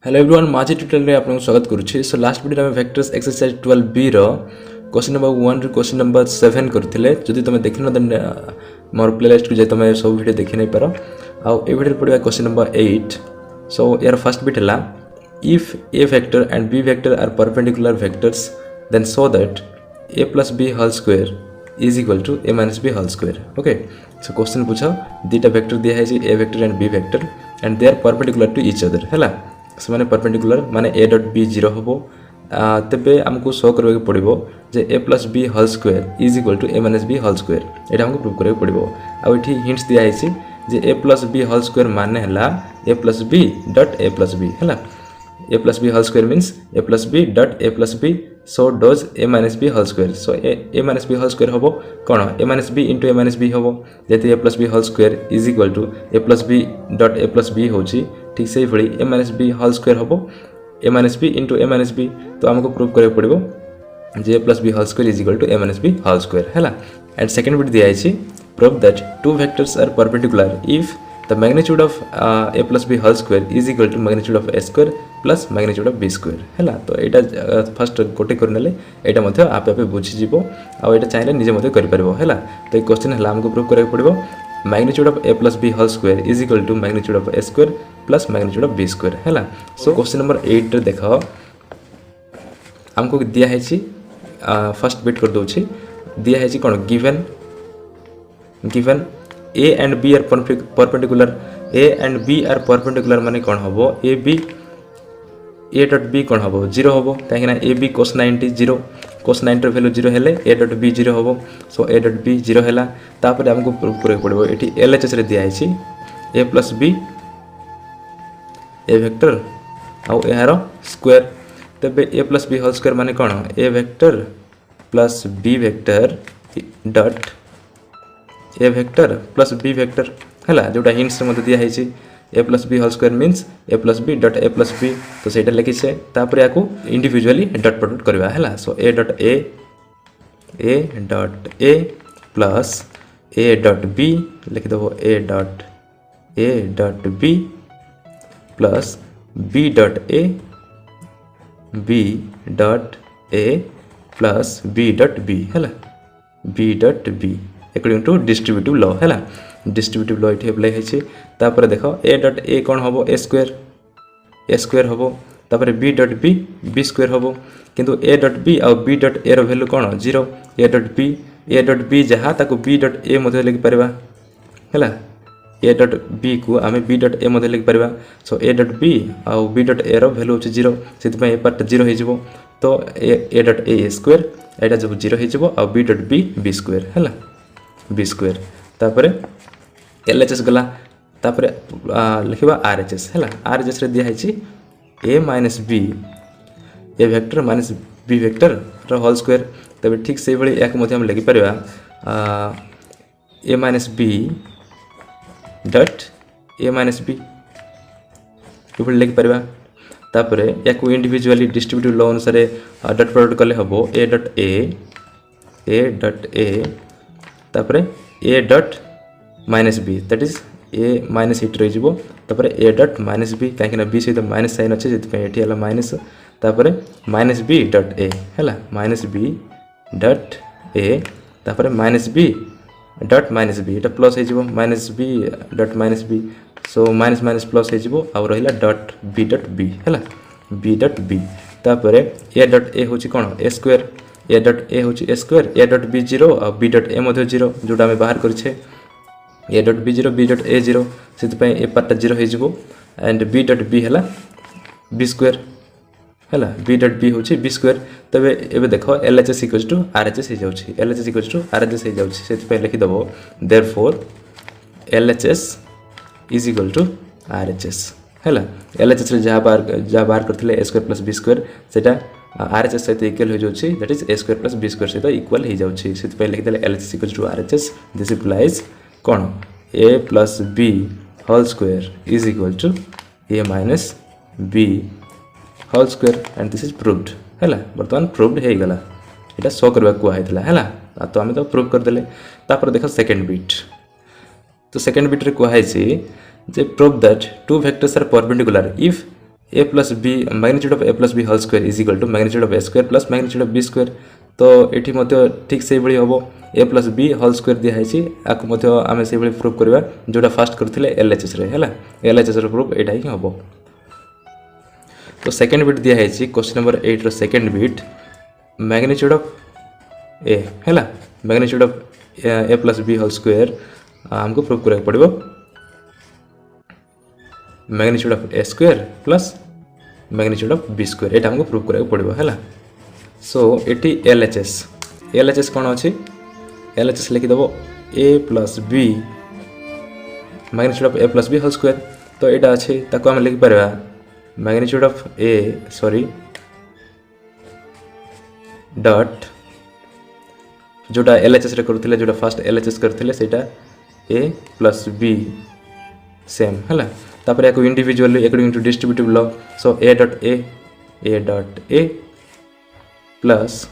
Hello everyone माझी tutorial रे आपन स्वागत करूछि। सो लास्ट वीडियो में वेक्टर्स एक्सरसाइज 12b रो क्वेश्चन नंबर 1 रो क्वेश्चन नंबर 7 करथिले। जदि तुम देखिन देन मोर प्लेलिस्ट को जे तुम सब वीडियो देखि नै पारो। आ ए वीडियो पड़िया क्वेश्चन नंबर 8। सो यार फर्स्ट बिट हला if a vector and b vector are perpendicular vectors then show that a plus b whole square is equal to a minus b whole square. Okay, so question पूछो दीटा vector दिया है a vector and b vector and they are perpendicular to each other हैला। से माने perpendicular माने a dot b 0 होबो। तबे हमको शो करबे पड़िबो जे a plus b whole square is equal to a minus b whole square. एटा हमको प्रूव करबे पड़िबो। आ एठी हिंट्स दिया है जे a plus b whole square माने हला a plus b dot a plus b हला। a plus b whole square means a plus b dot a plus b so does a minus b whole square. So a minus b whole square होबो कोन a minus b into a minus b होबो जेते a plus b whole square is equal to a plus b dot a plus b होची। ठीक से भली a minus b whole square होबो a minus b into a minus b। तो हमको prove करे पड़िबो जे a plus b whole square is equal to a minus b whole square हैला। एंड सेकंड बिट दिया है prove that two vectors are perpendicular if the magnitude of a plus b whole square is equal to magnitude of a square plus magnitude of b square हैला। तो एटा first गोटे करनेले एटा मध्ये आपे आपे बुझी जिवो आ एटा चाहिले निजे मध्ये करि परबो हैला। तो ए क्वेश्चन हला हमको प्रूव करे पड़िबो magnitude of a plus b whole square is equal to magnitude of a square plus magnitude of b square हैला। सो क्वेश्चन नंबर 8 रे देखो हमको दिया है फर्स्ट बिट कर दोछि दिया है कोन given a and b are perpendicular a and b are perpendicular माने कोन होबो a b a dot b कोन होबो 0 होबो काहे ना a b cos 90 0 cos 90 raw value 0 हेले a dot b 0 होबो। सो a dot b 0 हैला। तापर हमको प्रूव करे पड़बो एठी LHS रे दिया है a plus b a vector आ एहारो स्क्वायर। तबे a plus b whole square माने कोन a vector plus b vector dot a vector plus b vector हैला जोटा हिंट्स रे मते दिया है a plus b whole square means a plus b dot a plus b। तो सेटा लिखि छे तापर याकू इंडिविजुअली डॉट प्रोडक्ट करबा हैला। So a dot a plus a dot b लिख दबो a dot b plus b dot a plus b dot b हैला b dot b according to distributive law हैला। डिस्ट्रीब्यूटिव लॉ इथे apply है तापर देखो a डॉट a कोन होबो a square होबो तापर b डॉट b स्क्वायर होबो किंतु a डॉट b और b डॉट a रो वैल्यू कोन 0 a डॉट b जहा ताको b डॉट a मध्ये लिख परबा हैला। a डॉट b को आमे b डॉट a मध्ये लिख परबा। सो a डॉट b और b डॉट a रो वैल्यू छ 0 सेति पे ए पार्ट 0 हे जिवो। तो a डॉट a स्क्वायर एटा जब 0 हे जिवो और b डॉट b स्क्वायर हैला b स्क्वायर। तापर LHS गला तापर लिखबा RHS हैला। RHS रे दिया है a minus b a vector minus b vector रो होल स्क्वायर। तबे ठीक से भली एक मध्ये हम लिखि परबा a minus b dot a minus b इबल लिखि परबा। तापर याकू इंडिविजुअली डिस्ट्रीब्यूटिव लॉ अनुसार डॉट प्रोडक्ट करले हबो a डॉट a तापर a dot minus b that is a minus hit रही जिवो तापर a डॉट माइनस b काहे ना b सहित माइनस साइन अछि जेति पे एठी हला माइनस तापर माइनस b डॉट a हला माइनस b डॉट a तापर minus b dot minus b एटा प्लस हे जिवो minus b dot minus b। So minus minus plus हे जिवो आ रहिला डॉट b हला b डॉट b तापर a डॉट a होची कोन a square a dot a होची a square a dot b 0 और b डॉट a मध्ये 0 जोटा में बाहर करछे a dot b 0 b dot a 0 सेति पे ए पार्ट 0 हे जिवो एंड b डॉट b हला b स्क्वायर हला b डॉट b होची b स्क्वायर। तबे एबे देखो LHS इक्वल्स टू RHS हे जाउची LHS इक्वल्स टू RHS हे जाउची सेति पे लिखि दबो therefore LHS is equal to RHS हैला। LHS रे जा बार करथिले a square plus b square सेटा RHS सहित इक्वल हो जाउची that is a square plus b square सहित इक्वल हो जाउची सेति पे लिखि देले LHS equals to RHS। This implies कोन a plus b whole square is equal to a minus b whole square and this is proved हैला। वर्तमान प्रूव्ड हे गला एटा शो करबा को आइतला हैला। तो हमें तो प्रूव कर देले। तापर देखो सेकंड बिट तो सेकंड बिट रे को है जे prove that two vectors are perpendicular if a plus b magnitude of A plus b whole square is equal to magnitude of a square plus magnitude of b square तो ये मध्य ठीक से भाई हम a plus b whole square दिखाई आपको आम से प्रूफ करवा जोटा फास्ट करते एलएचएस रे है एलएचएस प्रूफ यहाँ ही हम तो सेकेंड बिट दिखाई question number 8 second bit magnitude of a है magnitude of A plus b whole square हमको प्रूफ करा पड़ो magnitude of a square plus magnitude of b square ये हमको प्रूफ करा पड़ो है सो ये एलएचएस कौन अच्छी एलएचएस लिखिदेव a plus b magnitude of A plus b whole square तो यहाँ अच्छे ताको आम लिखिपर magnitude of a sorry dot जोटा एलएचएस रे करथिले जोटा फर्स्ट एलएचएस करथिले सेटा ए प्लस बी सेम है तापर याको individually according to distributive law so a dot a plus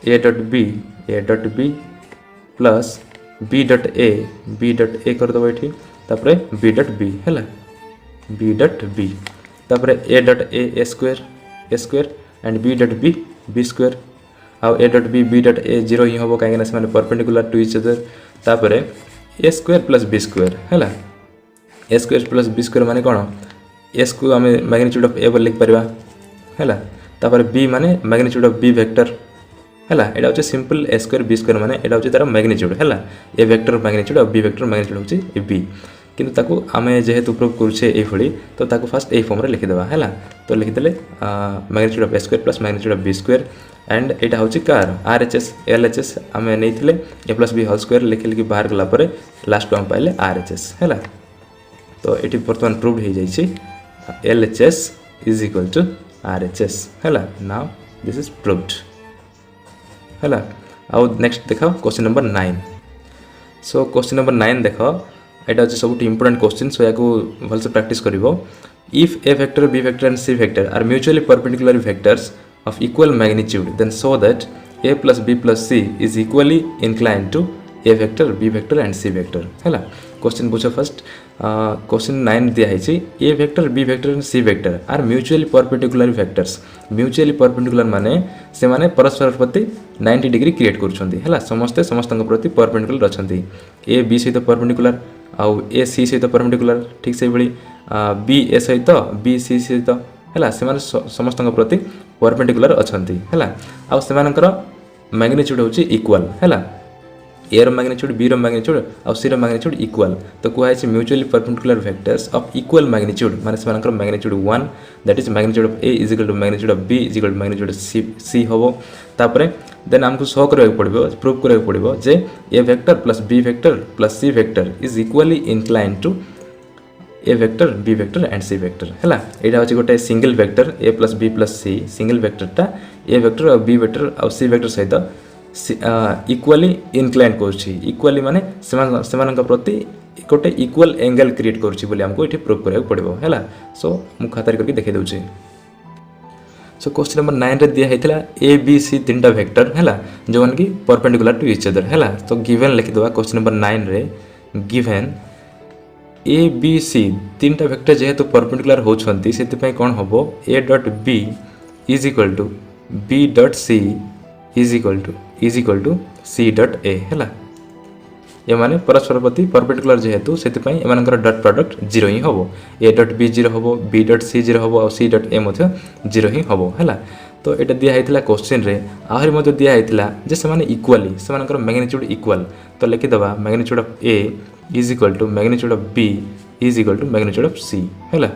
a dot b plus b dot a करदेव ये तापर बी डॉट बी है बी डॉट बी तापर a dot a square and B dot b square आउ a dot B dot a zero ही हम कहीं से परपेंडिकुलर टू इच अदर तापर a square plus b square है a square plus b square माने कौन एस को आम मैग्नीट्यूड ऑफ ए बोल लिख पारिबा है तापर बी माने मैग्नीट्यूड ऑफ बी वेक्टर है यहाँ हूँ सिंपल ए स्क्वायर बी स्क्वायर माने यहाँ हूँ तार मैग्नीट्यूड है ए वेक्टर मैग्नीट्यूड और बी वेक्टर मैग्नीट्यूड हूँ बी किंतु ताको आमे जेहेतु प्रूफ करुचे ये तो ताको फास्ट यही फॉर्म लिखिदेवा है तो लिखिदे magnitude of a square plus magnitude of b square and यहाँ हूँ कार आरएचएस एलएचएस आम नहीं a plus b whole square लिखि लिखि बाहर गलापर लास्ट आम पाइले आरएचएस है तो ये बर्तमान प्रूव हो जाए LHS is equal to RHS है नाउ दिस इज प्रूव्ड है आउ नेक्स्ट देख question number 9 so question number 9 देख यहाँ अच्छे सब इंपोर्टेंट क्वेश्चन सो या भलसे प्रैक्टिस कर if a vector b vector and c vector are mutually perpendicular vectors of equal magnitude then show that a plus b plus c is equally inclined to a vector b vector and c vector है question बुझ first question 9 दिया है a vector b vector and c vector are mutually perpendicular vectors mutually perpendicular माने से माने परस्पर प्रति 90 degree create करूछंती है समस्ते समस्त प्रति परपेंडिकुलर अछंती a b सहित परपेंडिकुलर आउ a c सहित परपेंडिकुलर ठीक से भली b a सहित b c सहित है समस्त प्रति परपेंडिकुलर अछंती है आउ सेमानकर मैग्नीट्यूड होची इक्वल है ए रो मैग्नीट्यूड बी रो मैग्नीट्यूड आउ सी रो मैग्नीट्यूड इक्वल तो कहै mutually perpendicular vectors of equal magnitude माने सेमानकर magnitude 1 that is magnitude of A is equal to magnitude of B is equal to magnitude of c होबो तापरे देन हमको शो करबा पड़बो प्रूव करबा पड़बो जे a vector plus b vector plus c vector is equally inclined to a vector b vector and c vector है यहाँ हूँ गोटे single vector a plus B plus c single वेक्टरटा ए वेक्टर और बी वेक्टर और c vector सहित equally incline करुच्ची माने सेमानक प्रति गोटे इक्वल एंगल क्रिएट करुच्ची आमको ये प्रूव करा पड़ो है सो मु खातार करके देखा दूसरी सो क्वेश्चन नंबर 9 रे दिया होता ए बी सी 3टा वेक्टर है जो कि परपेंडिकुलर टू इच अदर है तो गिवन लिखिदेवा क्वेश्चन नंबर 9 रे गिवन ए बी सी 3टा वेक्टर जेहेतु परपेंडिकुलर होती से कौन हम a dot b is equal to b dot c is equal to c dot a है ये माने परस्पर प्रति परपेंडिकुलर जेहेतु से डॉट प्रोडक्ट 0 ही हम ए डॉट बी 0 हम बी डॉट सी 0 हम और सी डॉट ए 0 ही हम है तो यहाँ दिखाई क्वेश्चन रे आहरी दिखाई जे से इक्वाली से मैग्नीट्यूड इक्वल तो लिखिदेवा magnitude of A is equal to magnitude of B is equal to magnitude of c है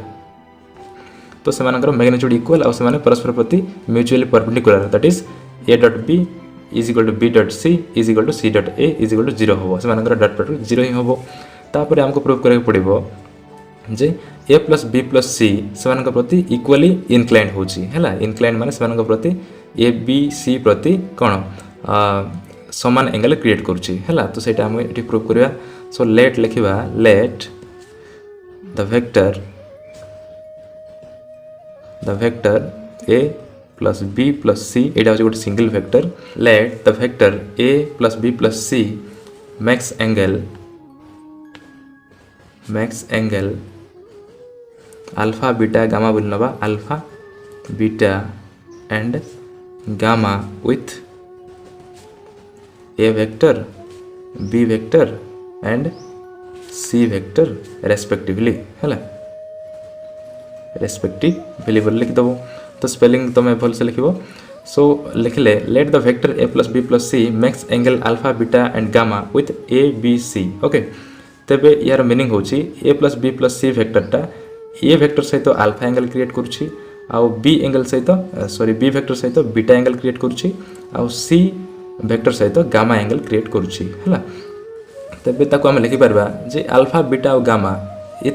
तो से मैग्नीट्यूड इक्वल और से परस्पर प्रति mutually perpendicular that is a dot b is equal to b dot c is equal to c dot a is equal to 0 हम से dot product 0 ही हम तापर हमको प्रूव करा पड़ो जे ए प्लस बी प्लस सी से प्रति इक्वली इनक्लाइन होची है इनक्लाइन माने से प्रति ए बी सी प्रति कौन समान एंगल क्रिएट करुच्ची है तो सहीटा आम ये प्रूव करवा सो लेट लिखा let the vector a plus B plus c यहाँ हूँ गोटे single vector let the vector a plus B plus c makes angle alpha beta gamma बोली नवा alpha beta and gamma with a vector b vector and c vector respectively है respectively बोल लिखिदेव तो spelling तुम भल से लिख सो लिखले let the vector a plus B plus c makes angle alpha beta and gamma with a b c okay तेबे यार मीनिंग होची a plus B plus c वेक्टरटा ए वेक्टर सहित अल्फा एंगल क्रिएट करुछि आउ b angle सहित sorry b vector सहित beta angle create करुछि आउ सी वेक्टर सहित गामा एंगल क्रिएट करुछि हला तेबे ताको हम लिखि परबा जे अल्फा बीटा और गामा ये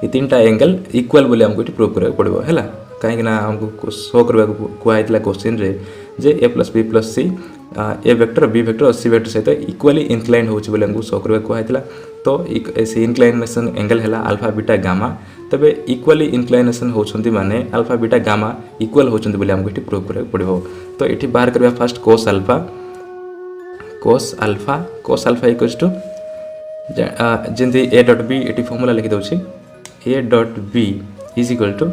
तीनटा एंगल इक्वल बोले हमको ये प्रूव करबा पड़बो हैला कहीं ना हमको शो करबा कुआइतला क्वेश्चन रे जे ए प्लस बी प्लस सी ए वेक्टर बी वेक्टर और सी वेक्टर सहित इक्वली इंक्लाइन होछि बोले हमको शो करबा कुआइतला तो ऐसे इंक्लाइनेशन एंगल हैला अल्फा बीटा गामा तबे इक्वली इंक्लाइनेशन होछंती माने अल्फा बीटा गामा इक्वल होछंती बोले हमको ये प्रूव करबा पड़बो तो एठी बाहर करबा first cos alpha equals to जंती ए डॉट बी ये फॉर्मूला लिखि दउछि a dot b is equal to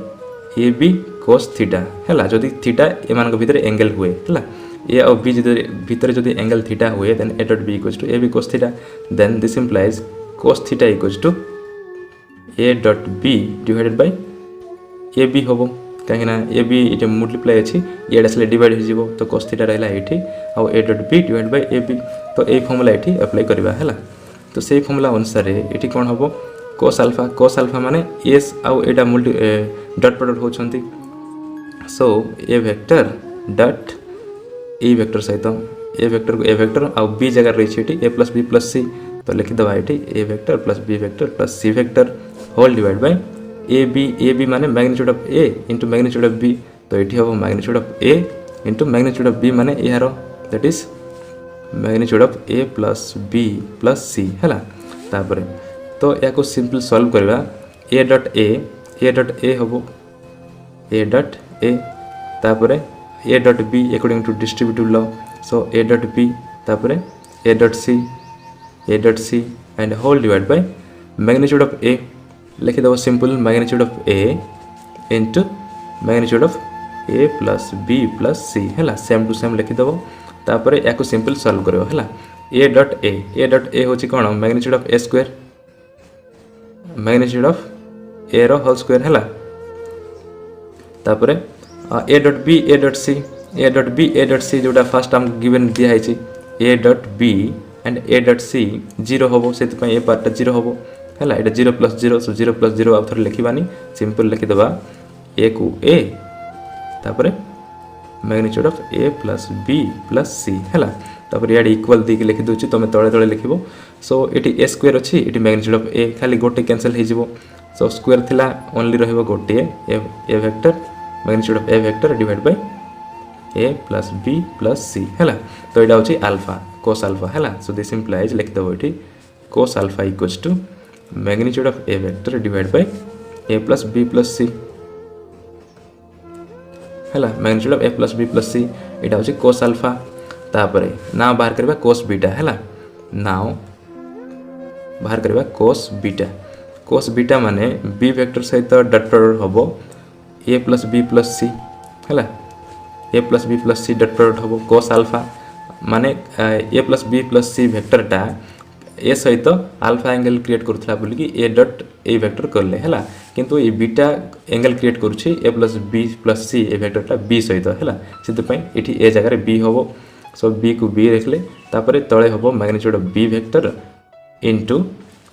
a b cos theta है जदि थीटा एमान भितर एंगल हुए है ए और बी भितर जदि एंगल थीटा हुए then a dot b equals to a b cos theta then this implies cos theta equals to a dot b divided by a b हम कहीं ए बी ये मल्टीप्लाई अच्छी ये आसले डिवाइड हो तो कोस थीटा रहा ये आउ a dot b divide by a b तो ये फॉर्मूला ये अप्लाई करवा है तो से फॉर्मूला अनुसार ये कौन हम cos अल्फा माने एस आउ एटा मल्टी डॉट प्रोडक्ट होछंती सो a vector dot a vector सहित ए वेक्टर आउ बी जगह रही है ए प्लस बी प्लस सी तो लिखि दबा ये a vector plus b vector plus c vector whole divide by a b माने magnitude of a into magnitude of b तो ये हम magnitude of a into magnitude of b माने यार that is magnitude of A plus B plus सी है तापर तो या को सिंपल सॉल्व करवा ए डॉट ए हम ए डॉट ए तापर a dot b according to distributive law so a dot b तापर a dot c and whole divide by magnitude of a लिखि दबो simple magnitude of a into magnitude of A plus B plus सी है same to same लिखि दबो तापर या को simple solve करियो है ए डॉट ए होची कोन magnitude of a square magnitude of a रो होल स्क्वायर है तापर ए डॉट सी जोटा फर्स्ट हम गिवन दिया है a dot b and a dot c zero हम से ए पार्टा जीरो हम है ये जीरो प्लस जीरो आउ थे लिखवानी सिंपल लिखिदबा ए को ए तापर magnitude of A plus B plus सी है तापर यार इक्वल दी लिखि दूची तुम तले तले लिखिबो सो एटी ए स्क्वायर अच्छी ये मैग्नीट्यूड ऑफ ए खाली गोटे कैंसल हो सो स्क्वायर थिला ओनली रहिबो गोटे a vector magnitude of a vector divide by A plus B plus सी है तो यहाँ हूँ अल्फा cos अल्फा है सो दिस इम्प्लाइज लिखिदेव ये cos alpha equals to magnitude of a vector divide by A plus B plus सी है magnitude of A plus B plus c यहाँ हूँ cos अल्फा तापर ना बाहर करवा cos बीटा है नाउ बाहर करवा cos बीटा माने बी वेक्टर सहित डॉट प्रोडक्ट हम ए प्लस बी प्लस सी है ए plus B plus c dot product हम cos अल्फा माने a plus B plus c वेक्टरटा ए सहित अल्फा एंगल क्रिएट करुला बोलिकी ए डॉट ए वेक्टर करले है किंतु ये बीटा एंगल क्रिएट करुछि a plus B plus c a वेक्टरटा बी सहित है से ए जगह बी हम सो बी को बी रखले तापर तले हम magnitude of B vector into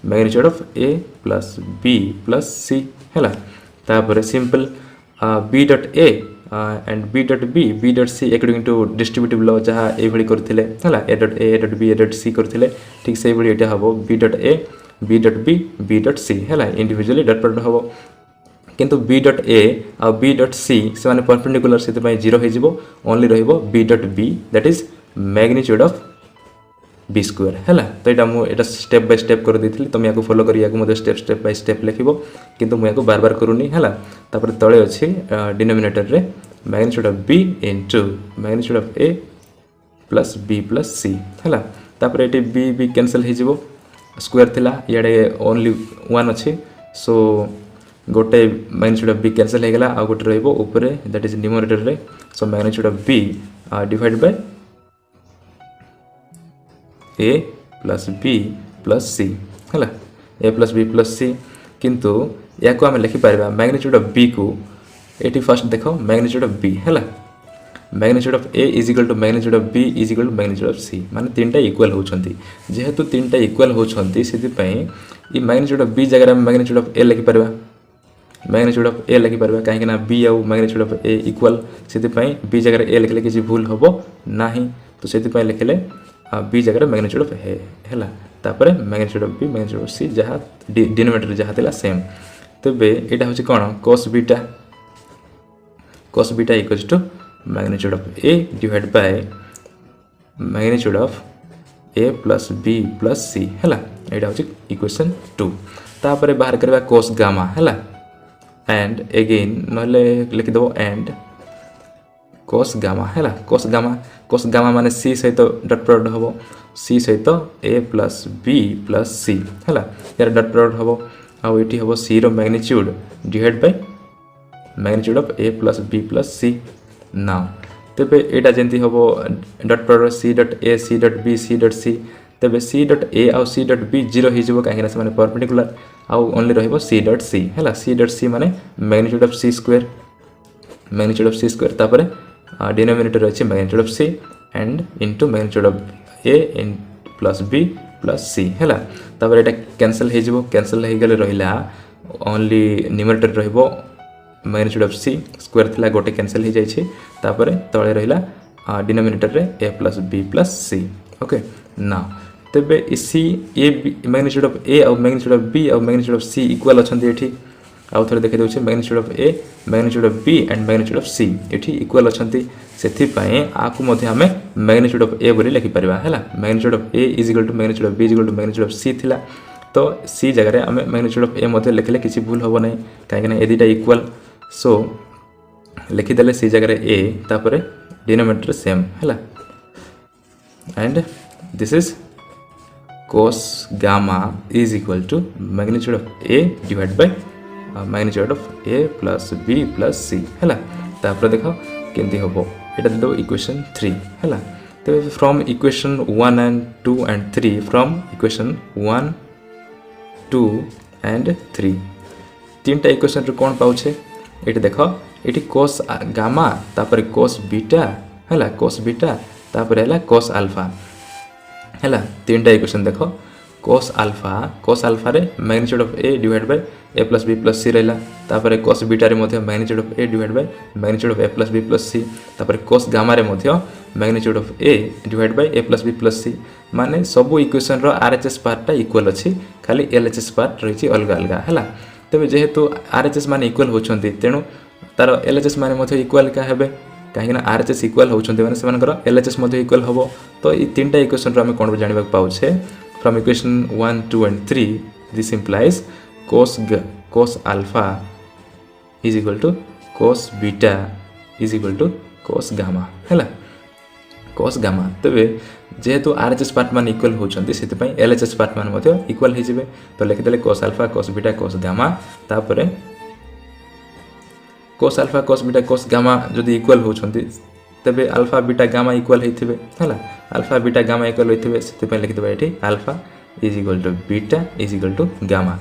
magnitude of A plus B plus सी है तापर simple B dot A and B dot C according to distributive law जहाँ ये करते A dot B A dot C करते ठीक से ये हम B dot A B dot B dot C है इंडिविजुअली डॉट प्रोडक्ट हम किंतु बी डॉट ए आ बी डॉट सी से माने परपेंडिकुलर से जीरो हो ओनली रहिबो b dot b that is magnitude of b square है तो यहाँ मुझे स्टेप बाय स्टेप कर देती तुम या फॉलो कर स्टेप बाय स्टेप लिखो किंतु मुझे बार बार करूनी है तापर तले अच्छी डिनोमिनेटर रे magnitude of B into magnitude of A plus B plus सी है तापर ये बी कैंसल हो स्क्वायर थिला इे ओनली वन अच्छी सो गोटे मैग्नीट्यूड ऑफ बी कैंसल हो गला आ गोटे रहिबो ऊपर दैट इज न्यूमरेटर रे so magnitude of B divide by A plus B plus सी है ए प्लस बी प्लस सी किंतु या को आम लिखिपर मैग्नीट्यूड ऑफ बी को ये फर्स्ट देख मैग्नीट्यूड ऑफ बी है magnitude of A is equal to magnitude of B is equal to magnitude of C माने तीनटा इक्वल होछंती जेहेतु तीनटा इक्वल होछंती सेति पई ई मैग्नीट्यूड ऑफ बी जगह मैग्नीट्यूड ऑफ ए लिखि परबा मैग्नीट्यूड ऑफ ए लिखि परबा काहे ना बी आउ मैग्नीट्यूड ऑफ ए इक्वल सेति पई बी जगह ए लिखले किछि भूल होबो नाही तो सेति पई लिखले बी जगह मैग्नीट्यूड ऑफ ए हैला तापर magnitude of B magnitude of C जहाँ डिनोमिनेटर जहाँ थिला सेम तबे एटा होछि कोन cos beta equals to magnitude of A divide by magnitude of A plus B plus C हैला एटा होछि इक्वेशन 2 तापर बाहर करबा cos गामा हैला एंड अगेन नले लिखि दबो एंड cos गामा हैला cos गामा माने c सहित डॉट प्रोडक्ट हबो c सहित a plus b plus c हैला यार डॉट प्रोडक्ट हबो आ एठी हबो c रो magnitude divide by magnitude of a plus b plus c now तबे एटा जेंती हबो dot product c dot a c dot b c dot c तबे c डॉट a आ c डॉट b 0 हि जबो काहे ना से माने परपेंडिकुलर आ ओनली रहबो c डॉट c हैला c डॉट c माने मैग्नीट्यूड ऑफ c स्क्वायर तापर डिनोमिनेटर अछि magnitude of c and into magnitude of a in plus b plus c हैला तापर एटा कैंसिल हे जबो कैंसिल हे गेले रहिला ओनली न्यूमरेटर रहबो मैग्नीट्यूड ऑफ c स्क्वायर थिला गोटे कैंसिल हे जाय छै तापर तळे रहिला डिनोमिनेटर रे a plus b plus c okay now तबे c a magnitude of a और मैग्नीट्यूड ऑफ b और मैग्नीट्यूड ऑफ c इक्वल अछंती एठी आउ थोड़े देखि दउछे magnitude of a magnitude of b and magnitude of c एठी इक्वल अछंती सेथि पई आकु मध्ये हमें मैग्नीट्यूड ऑफ a बोली लिखि परबा हैला magnitude of a is equal to magnitude of b is equal to magnitude of c थिला तो c जगह रे हमें मैग्नीट्यूड ऑफ a मध्ये लिखले किछि भूल होबो नै काहे ना ए दिटा इक्वल सो लिखि देले c जगह रे a तापर डिनोमिनेटर सेम हैला and this is cos gamma is equal to magnitude of a divided by magnitude of a plus b plus c हैला तापर देखो केंती होबो एटा दो इक्वेशन 3 हैला तो from equation 1 and 2 and 3 from equation 1 2 and 3 तीनटा इक्वेशन रे कोन पाउछे एटी देखो एटी cos gamma तापर cos beta हैला cos beta तापर हैला cos alpha हैला तीनटा इक्वेशन देखो cos alpha रे magnitude of a divide by a plus b plus c रहला तापर cos बीटा रे मध्ये magnitude of a divide by magnitude of a plus b plus c तापर cos गामा रे मध्ये magnitude of a divide by a plus b plus c माने सब equation रो RHS part टा equal अछि खाली LHS part रहिछि अलग अलग हैला तबे जेहेतु RHS माने इक्वल होछंती तेनु तार LHS माने मध्ये इक्वल का हेबे काहे ना RHS इक्वल होछंती माने सेमानकर LHS मध्ये इक्वल होबो तो ई तीनटा इक्वेशन रो हम कोन जानिबा पाउछे from equation 1 2 and 3 this implies cos alpha is equal to cos beta is equal to cos gamma हैला cos gamma तबे जेहेतु RHS पार्ट मान इक्वल होछंती सेति पई LHS पार्ट मान मध्ये इक्वल हे जिवे तो लिखि देले cos alpha cos beta cos gamma तापरे cos alpha cos beta cos gamma जदि इक्वल होछंती तबे अल्फा बीटा गामा इक्वल हेथिबे हैला अल्फा बीटा गामा इक्वल हेथिबे सेति पई लिखि देबा एठी alpha is equal to beta is equal to gamma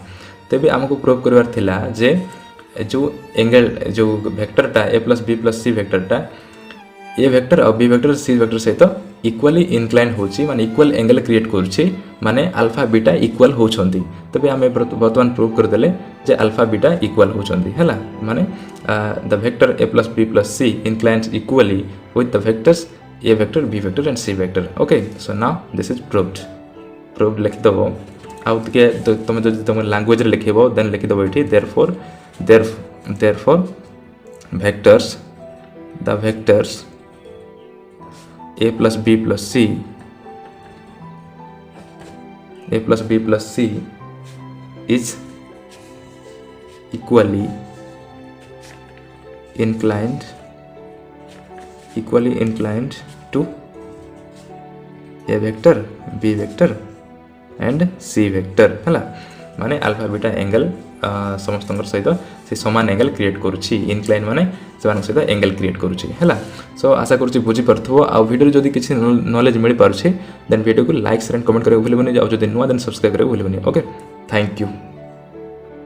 तबे हमको प्रूव करवार थिला जे जो एंगल जो वेक्टरटा a plus b plus c वेक्टरटा a वेक्टर और b वेक्टर c वेक्टर सहित इक्वली इनक्लाइन होची माने इक्वल एंगल क्रिएट करछि माने अल्फा बीटा इक्वल होछंती तबे हमें वर्तमान प्रूव कर देले जे अल्फा बीटा इक्वल होछंती हैला माने the vector a plus b plus c inclines equally with the vectors a vector b vector and c vector okay so now this is proved लिख दबो आउ के तुम जो तुम लैंग्वेज रे लिखिबो देन लिखि दबो एठी therefore vectors the vectors a plus b plus c is equally inclined to a vector b vector and c vector हैला माने अल्फा बीटा एंगल समस्तंकर सहित से समान एंगल क्रिएट करुच्ची इनक्लाइन माने से सहित एंगल क्रिएट करुच्ची है। सो आशा करुच्ची बुझीपार आ वीडियो जदि किसी नॉलेज मिल पारे देन वीडियो को लाइक शेयर एंड कमेंट करके भूलबनी। जदि नुआ देन सब्सक्राइब करके भूलबनी। Okay, thank you.